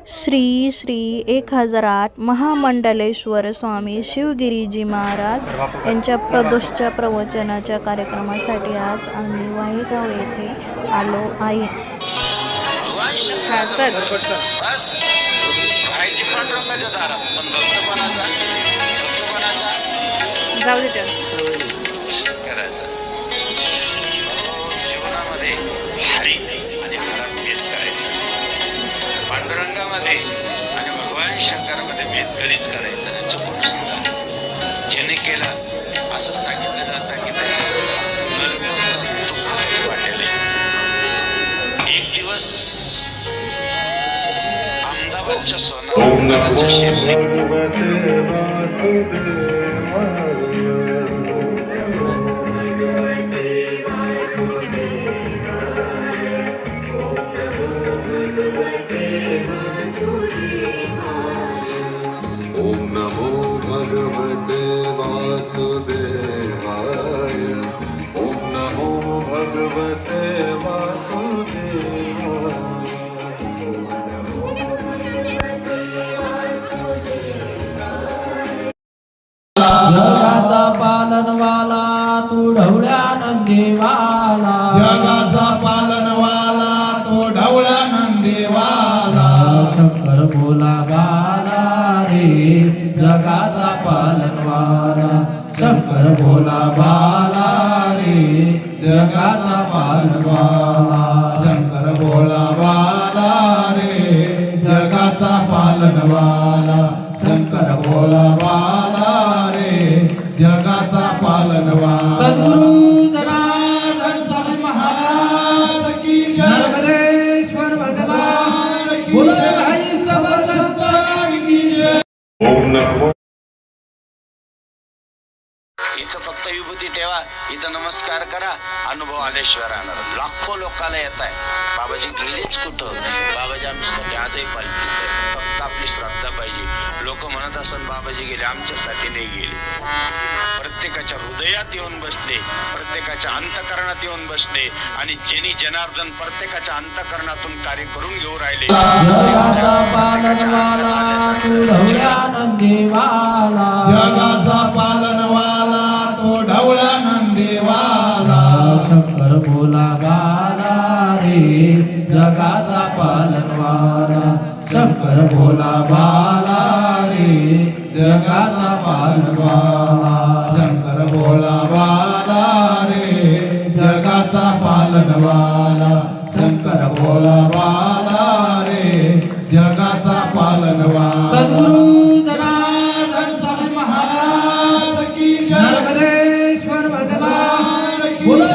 श्री श्री 1008 महामंडलेश्वर स्वामी शिवगिरीजी महाराज यांच्या प्रदोषच्या प्रवचनाच्या कार्यक्रमासाठी आज आम्ही वाहेगाव येथे आलो आहे. जाऊ दे करायचा जीवनामध्ये हरी आणि हरात भेद करायचा, पांडुरंगामध्ये आणि भगवान शंकरामध्ये भेद कधीच करायचा नाही. चुकून सुद्धा ज्याने केलं असं सांगितलं जातं की नरकाचं दुःख वाटेल. एक दिवस अहमदाबादच्या सोनाराच्या शेती ओम नमो भगवते वासुदेवाय. ओम नमो भगवते वासुदेवाय. जगाचा पालनवाला तू ढवळ्या नंदीवाला. जगाचा पालनवाला तो ढवळ्या नंदीवाला. शंकर भोला बाला रे जगाचा पालनवाला. शंकर भोला बाला रे जगाचा पालनवाला. शंकर भोला बाला रे जगाचा पालनवाला. शंकर भोला बाला रे जगाचा पालनवाला. सद्गुरु जनार्दन स्वामी महाराज की जय. नर्मदेश्वर भगवान की जय. भाई सब संतान की जय. ओम नमो इथं फक्त विभूती ठेवा, इथं नमस्कार करा, अनुभव आल्याशिवाय राहणार. लाखो लोकांना येत आहे. बाबाजी गेलेच कुठं? बाबाजी आमच्यासाठी आजही पाहिजे. फक्त आपली श्रद्धा पाहिजे. लोक म्हणत असत बाबाजी गेले, आमच्यासाठी नाही गेले. प्रत्येकाच्या हृदयात येऊन बसले, प्रत्येकाच्या अंतःकरणात येऊन बसले आणि जेनी जनार्दन प्रत्येकाच्या अंतःकरणातून कार्य करून घेऊ राहिले. जगाचा पालनवाला तू ढवळ्या नंदीवाला. जगाचा पालनवाला तो ढवळ्या नंदीवाला. शंकर भोला बाला रे जगाचा पालनवाला. शंकर भोला बाला रे जगाचा पालनवाला. शंकर भोला बाला रे जगाचा पालनवाला. शंकर भोला बाला रे जगाचा पालनवाला. सद्गुरु जनार्दन स्वामी महाराज की जय. नर्मदेश्वर भगवान की जय.